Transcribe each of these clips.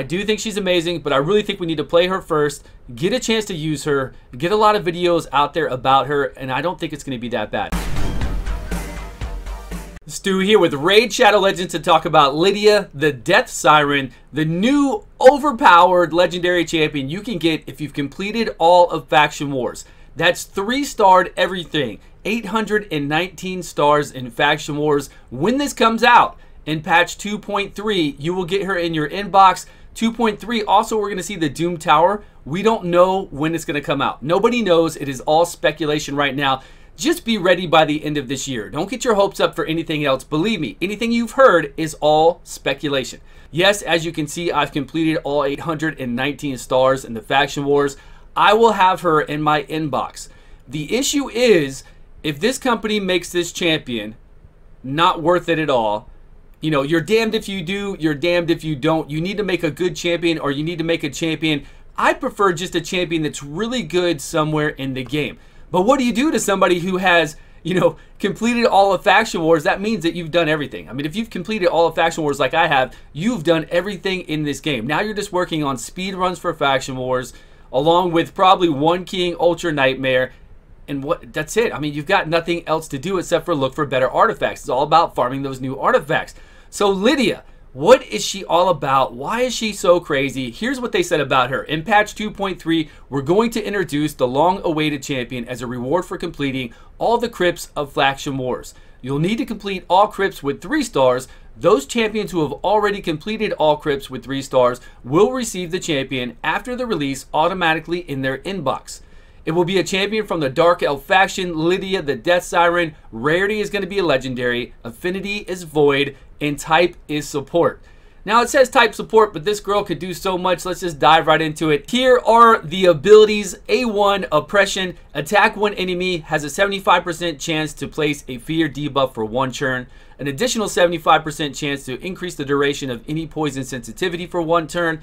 I do think she's amazing, but I really think we need to play her first, get a chance to use her, get a lot of videos out there about her, and I don't think it's going to be that bad. Stu here with Raid Shadow Legends to talk about Lydia, the Death Siren, the new overpowered legendary champion you can get if you've completed all of Faction Wars. That's 3-starred everything, 819 stars in Faction Wars. When this comes out in patch 2.3, you will get her in your inbox. 2.3, also we're going to see the Doom Tower. We don't know when it's going to come out. Nobody knows. It is all speculation right now. Just be ready by the end of this year. Don't get your hopes up for anything else. Believe me, anything you've heard is all speculation. Yes, as you can see, I've completed all 819 stars in the Faction Wars. I will have her in my inbox. The issue is, if this company makes this champion not worth it at all, you know, you're damned if you do, you're damned if you don't. You need to make a good champion, or you need to make a champion. I prefer just a champion that's really good somewhere in the game. But what do you do to somebody who has, you know, completed all of Faction Wars? That means that you've done everything. I mean, if you've completed all of Faction Wars like I have, you've done everything in this game. Now you're just working on speed runs for Faction Wars, along with probably One King Ultra Nightmare, and that's it. I mean, you've got nothing else to do except for look for better artifacts. It's all about farming those new artifacts. So Lydia, what is she all about? Why is she so crazy? Here's what they said about her. In patch 2.3, we're going to introduce the long-awaited champion as a reward for completing all the crypts of Faction Wars. You'll need to complete all crypts with 3 stars. Those champions who have already completed all crypts with 3 stars will receive the champion after the release automatically in their inbox. It will be a champion from the Dark Elf faction, Lydia the Death Siren. Rarity is going to be a legendary, affinity is void, and type is support. Now it says type support, but this girl could do so much. Let's just dive right into it. Here are the abilities. A1, Oppression. Attack one enemy, has a 75% chance to place a fear debuff for 1 turn. An additional 75% chance to increase the duration of any poison sensitivity for 1 turn.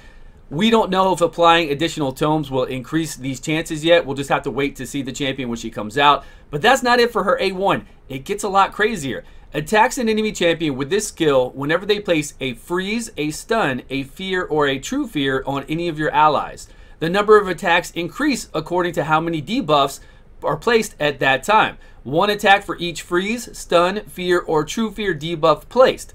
We don't know if applying additional tomes will increase these chances yet. We'll just have to wait to see the champion when she comes out. But that's not it for her A1. It gets a lot crazier. Attacks an enemy champion with this skill whenever they place a freeze, a stun, a fear, or a true fear on any of your allies. The number of attacks increase according to how many debuffs are placed at that time. 1 attack for each freeze, stun, fear, or true fear debuff placed.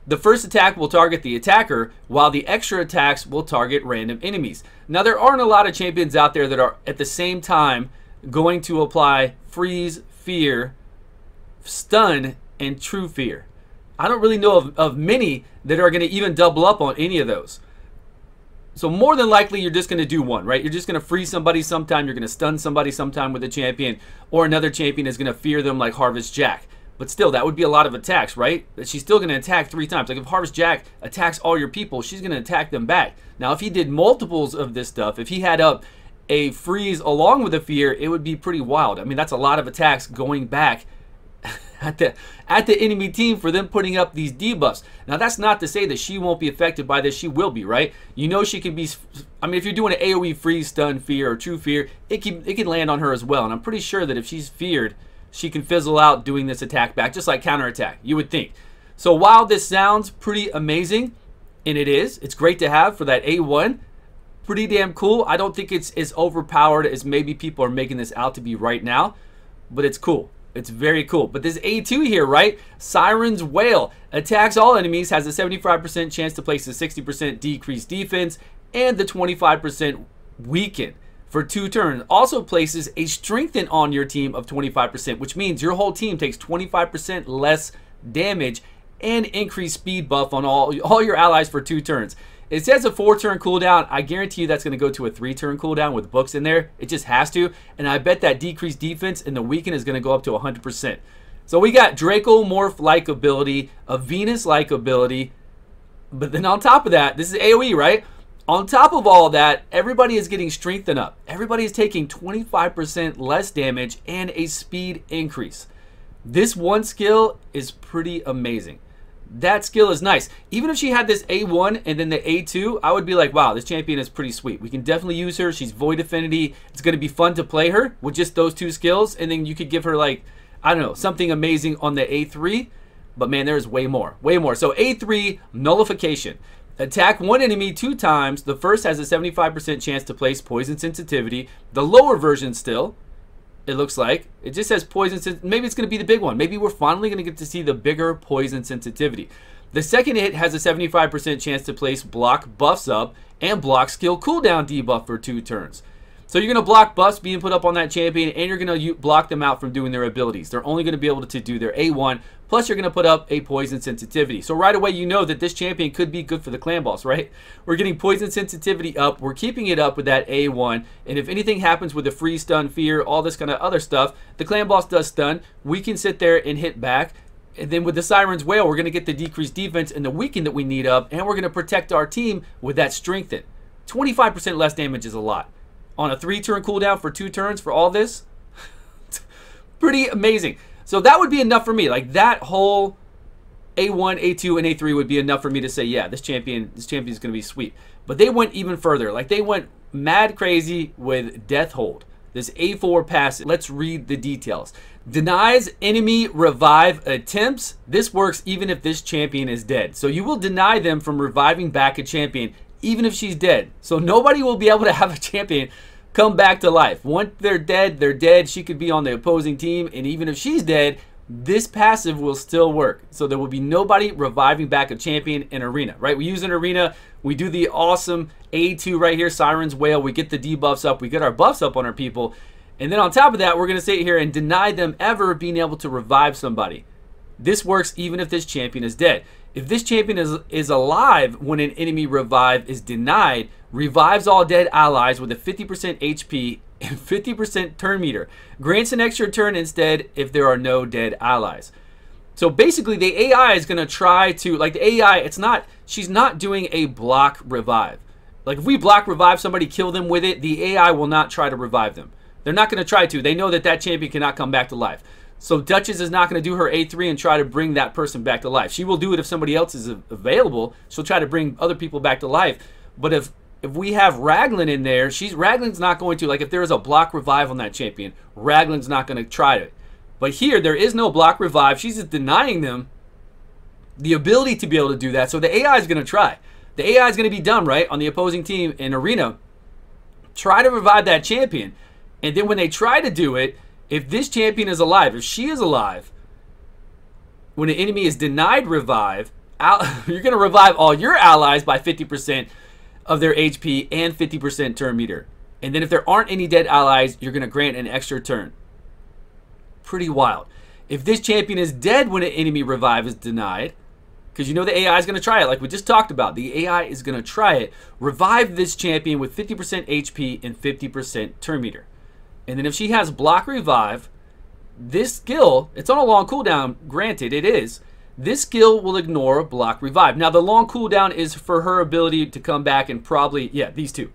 The first attack will target the attacker, while the extra attacks will target random enemies. Now, there aren't a lot of champions out there that are at the same time going to apply freeze, fear, stun, and true fear. I don't really know of many that are going to even double up on any of those. So more than likely, you're just going to do one, right? You're just going to freeze somebody sometime. You're going to stun somebody sometime with a champion, or another champion is going to fear them like Harvest Jack. But still, that would be a lot of attacks, right? That she's still going to attack 3 times. Like if Harvest Jack attacks all your people, she's going to attack them back. Now, if he did multiples of this stuff, if he had up a freeze along with a fear, it would be pretty wild. I mean, that's a lot of attacks going back at the enemy team for them putting up these debuffs. Now, that's not to say that she won't be affected by this. She will be, right? You know she can be, I mean, if you're doing an AoE freeze, stun, fear, or true fear, it can land on her as well. And I'm pretty sure that if she's feared, she can fizzle out doing this attack back, just like counterattack, you would think. So while this sounds pretty amazing, and it is, it's great to have for that A1, pretty damn cool. I don't think it's as overpowered as maybe people are making this out to be right now, but it's cool. It's very cool. But this A2 here, right? Siren's Wail. Attacks all enemies, has a 75% chance to place a 60% decreased defense and the 25% weaken for 2 turns. Also places a strengthen on your team of 25%, which means your whole team takes 25% less damage and increased speed buff on all your allies for 2 turns. It says a 4-turn cooldown. I guarantee you that's going to go to a 3-turn cooldown with books in there. It just has to. And I bet that decreased defense and the weaken is going to go up to 100%. So we got Dracomorph-like ability, a Venus-like ability. But then on top of that, this is AoE, right? On top of all that, everybody is getting strengthened up. Everybody is taking 25% less damage and a speed increase. This one skill is pretty amazing. That skill is nice. Even if she had this A1 and then the A2, I would be like, wow, this champion is pretty sweet. We can definitely use her. She's Void Affinity. It's going to be fun to play her with just those 2 skills. And then you could give her, like, I don't know, something amazing on the A3. But man, there's way more. Way more. So A3, Nullification. Attack one enemy 2 times. The first has a 75% chance to place poison sensitivity. The lower version still, it looks like, it just says poison. Maybe it's going to be the big one. Maybe we're finally going to get to see the bigger poison sensitivity. The second hit has a 75% chance to place block buffs up and block skill cooldown debuff for 2 turns. So you're going to block buffs being put up on that champion, and you're going to block them out from doing their abilities. They're only going to be able to do their A1, plus you're going to put up a poison sensitivity. So right away you know that this champion could be good for the clan boss, right? We're getting poison sensitivity up, we're keeping it up with that A1, and if anything happens with the freeze, stun, fear, all this kind of other stuff, the clan boss does stun, we can sit there and hit back. And then with the Siren's Wail, we're going to get the decreased defense and the weaken that we need up, and we're going to protect our team with that strengthen. 25% less damage is a lot. On a 3-turn cooldown for 2 turns for all this, pretty amazing. So that would be enough for me. Like that whole A1, A2, and A3 would be enough for me to say, yeah, this champion is going to be sweet. But they went even further. Like they went mad crazy with Death Hold. This A4 passive. Let's read the details. Denies enemy revive attempts. This works even if this champion is dead. So you will deny them from reviving back a champion even if she's dead. So nobody will be able to have a champion come back to life. Once they're dead, they're dead. She could be on the opposing team, and even if she's dead, this passive will still work. So there will be nobody reviving back a champion in Arena, right? We use an Arena, we do the awesome A2 right here, Siren's Wail, we get the debuffs up, we get our buffs up on our people, and then on top of that, we're going to sit here and deny them ever being able to revive somebody. This works even if this champion is dead. If this champion is alive when an enemy revive is denied, revives all dead allies with a 50% HP and 50% turn meter. Grants an extra turn instead if there are no dead allies. So basically the AI is going to try to, like the AI, she's not doing a block revive. Like if we block revive somebody, kill them with it, the AI will not try to revive them. They're not going to try to. They know that that champion cannot come back to life. So Duchess is not going to do her A3 and try to bring that person back to life. She will do it if somebody else is available. She'll try to bring other people back to life. But if we have Raglan in there, Raglan's not going to, like if there is a block revive on that champion, Raglan's not going to try it. But here, there is no block revive. She's just denying them the ability to be able to do that. So the AI is going to try. The AI is going to be dumb, right? On the opposing team in Arena, try to revive that champion. And then when they try to do it, if this champion is alive, if she is alive, when an enemy is denied revive, you're going to revive all your allies by 50% of their HP and 50% turn meter. And then if there aren't any dead allies, you're going to grant an extra turn. Pretty wild. If this champion is dead when an enemy revive is denied, because you know the AI is going to try it like we just talked about. The AI is going to try it. Revive this champion with 50% HP and 50% turn meter. And then if she has block revive, this skill, it's on a long cooldown, granted it is, this skill will ignore block revive. Now the long cooldown is for her ability to come back and probably, yeah, these two.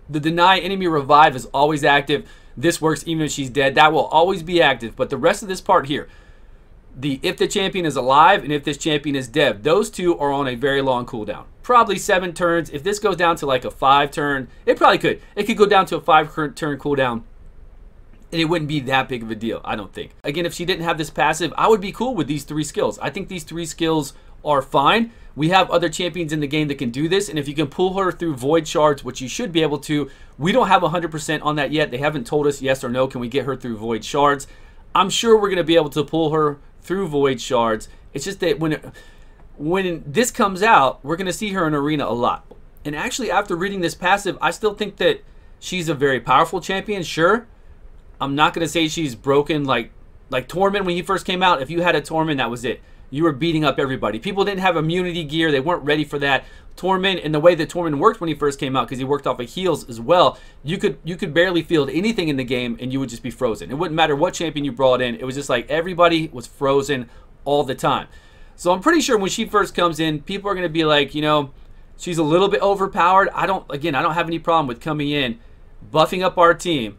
The deny enemy revive is always active. This works even if she's dead. That will always be active. But the rest of this part here, if the champion is alive and if this champion is dead, those two are on a very long cooldown. Probably 7 turns. If this goes down to like a 5 turn, it probably could. It could go down to a 5 turn cooldown, and it wouldn't be that big of a deal, I don't think. Again, if she didn't have this passive, I would be cool with these 3 skills. I think these 3 skills are fine. We have other champions in the game that can do this, and if you can pull her through Void Shards, which you should be able to, we don't have 100% on that yet. They haven't told us yes or no, can we get her through Void Shards. I'm sure we're going to be able to pull her through Void Shards. It's just that when this comes out, we're going to see her in Arena a lot. And actually, after reading this passive, I still think that she's a very powerful champion, sure. I'm not going to say she's broken like Tormund when he first came out. If you had a Tormund, that was it. You were beating up everybody. People didn't have immunity gear. They weren't ready for that. Tormund, and the way that Tormund worked when he first came out, because he worked off of heals as well, you could barely field anything in the game and you would just be frozen. It wouldn't matter what champion you brought in. It was just like everybody was frozen all the time. So I'm pretty sure when she first comes in, people are going to be like, you know, she's a little bit overpowered. I don't have any problem with coming in, buffing up our team,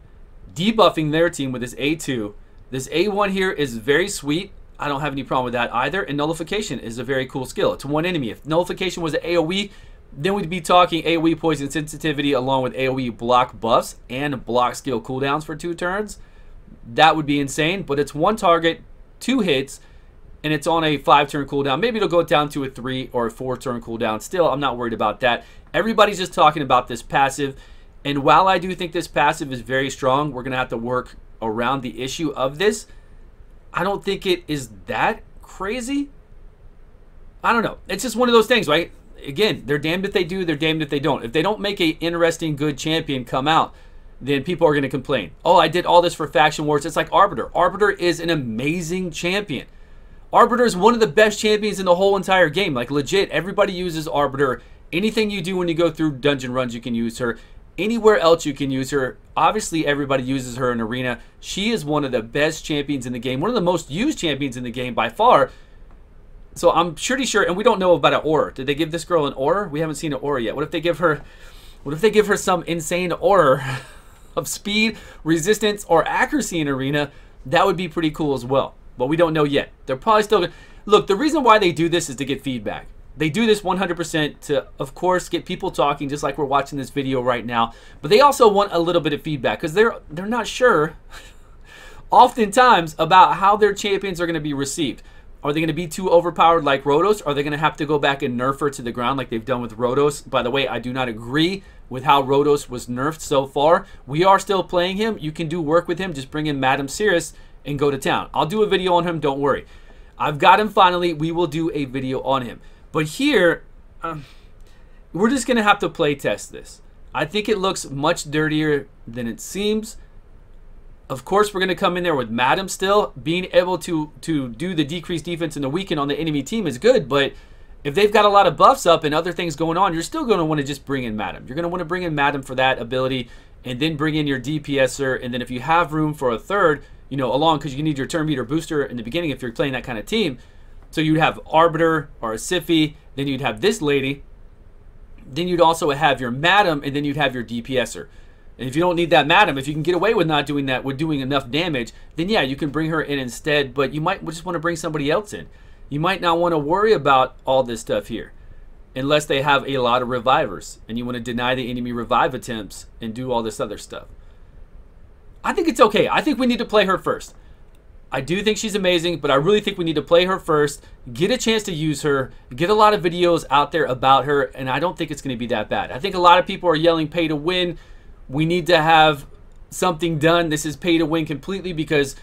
debuffing their team with this A2. This A1 here is very sweet. I don't have any problem with that either. And Nullification is a very cool skill. It's one enemy. If Nullification was an AoE, then we'd be talking AoE poison sensitivity along with AoE block buffs and block skill cooldowns for 2 turns. That would be insane. But it's 1 target, 2 hits, and it's on a 5-turn cooldown. Maybe it'll go down to a 3 or a 4-turn cooldown. Still, I'm not worried about that. Everybody's just talking about this passive, and while I do think this passive is very strong, we're going to have to work around the issue of this. I don't think it is that crazy. I don't know. It's just one of those things, right? Again, they're damned if they do, they're damned if they don't. If they don't make an interesting, good champion come out, then people are going to complain. Oh, I did all this for Faction Wars. It's like Arbiter. Arbiter is an amazing champion. Arbiter is one of the best champions in the whole entire game. Like, legit, everybody uses Arbiter. Anything you do when you go through dungeon runs, you can use her. Anywhere else you can use her. Obviously, everybody uses her in Arena. She is one of the best champions in the game. One of the most used champions in the game by far. So I'm pretty sure, and we don't know about an aura. Did they give this girl an aura? We haven't seen an aura yet. What if they give her some insane aura of speed, resistance, or accuracy in Arena? That would be pretty cool as well. But we don't know yet. They're probably still going to... Look, the reason why they do this is to get feedback. They do this 100% to, of course, get people talking, just like we're watching this video right now. But they also want a little bit of feedback because they're not sure, oftentimes, about how their champions are going to be received. Are they going to be too overpowered like Rotos? Are they going to have to go back and nerf her to the ground like they've done with Rotos? By the way, I do not agree with how Rotos was nerfed so far. We are still playing him. You can do work with him. Just bring in Madame Cirrus and go to town. I'll do a video on him. Don't worry. I've got him finally. We will do a video on him. But here, we're just going to have to play test this. I think it looks much dirtier than it seems. Of course, we're going to come in there with Madam still. Being able to do the decreased defense and the weaken on the enemy team is good, but if they've got a lot of buffs up and other things going on, you're still going to want to just bring in Madam. You're going to want to bring in Madam for that ability, and then bring in your DPSer, and then if you have room for a third, you know, along, because you need your turn meter booster in the beginning if you're playing that kind of team. So you'd have Arbiter or a Siphi, then you'd have this lady, then you'd also have your Madam, and then you'd have your DPSer. And if you don't need that Madam, if you can get away with not doing that, with doing enough damage, then yeah, you can bring her in instead, but you might just want to bring somebody else in. You might not want to worry about all this stuff here, unless they have a lot of revivers, and you want to deny the enemy revive attempts and do all this other stuff. I think it's okay. I think we need to play her first. I do think she's amazing, but I really think we need to play her first, get a chance to use her, get a lot of videos out there about her, and I don't think it's going to be that bad. I think a lot of people are yelling pay to win. We need to have something done. This is pay to win completely, because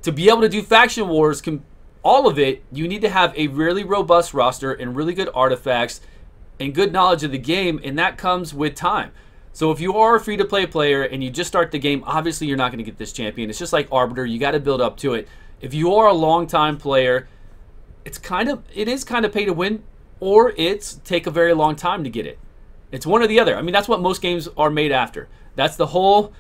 to be able to do Faction Wars, all of it, you need to have a really robust roster and really good artifacts and good knowledge of the game, and that comes with time. So if you are a free-to-play player and you just start the game, obviously you're not going to get this champion. It's just like Arbiter. You got to build up to it. If you are a long-time player, it is kind of pay to win, or it's take a very long time to get it. It's one or the other. I mean, that's what most games are made after. That's the whole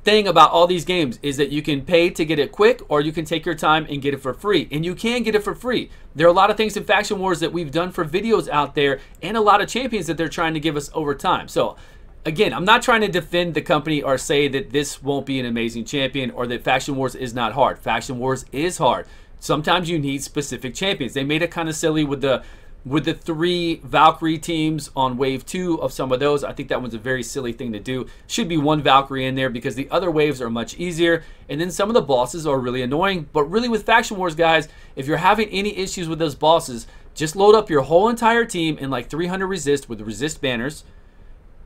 thing about all these games, is that you can pay to get it quick, or you can take your time and get it for free. And you can get it for free. There are a lot of things in Faction Wars that we've done for videos out there, and a lot of champions that they're trying to give us over time. So again, I'm not trying to defend the company or say that this won't be an amazing champion or that Faction Wars is not hard. Faction Wars is hard. Sometimes you need specific champions. They made it kind of silly with the 3 Valkyrie teams on wave 2 of some of those. I think that one's a very silly thing to do. Should be 1 Valkyrie in there, because the other waves are much easier, and then some of the bosses are really annoying. But really, with Faction Wars, guys, if you're having any issues with those bosses, just load up your whole entire team in like 300 resist with resist banners,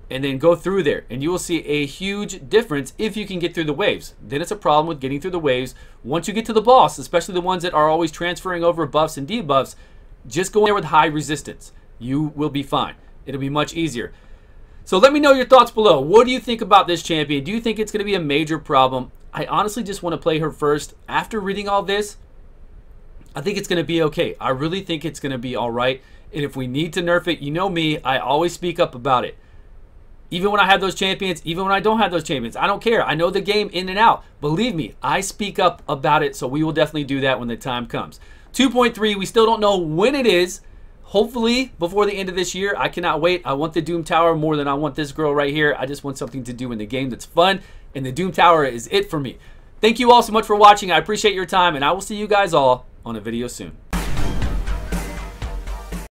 and then go through there, and you will see a huge difference if you can get through the waves. Then it's a problem with getting through the waves. Once you get to the boss, especially the ones that are always transferring over buffs and debuffs, just go in there with high resistance. You will be fine. It'll be much easier. So let me know your thoughts below. What do you think about this champion? Do you think it's going to be a major problem? I honestly just want to play her first. After reading all this, I think it's going to be okay. I really think it's going to be all right. And if we need to nerf it, you know me, I always speak up about it. Even when I have those champions, even when I don't have those champions, I don't care. I know the game in and out. Believe me, I speak up about it, so we will definitely do that when the time comes. 2.3, we still don't know when it is. Hopefully, before the end of this year. I cannot wait. I want the Doom Tower more than I want this girl right here. I just want something to do in the game that's fun, and the Doom Tower is it for me. Thank you all so much for watching. I appreciate your time, and I will see you guys all on a video soon.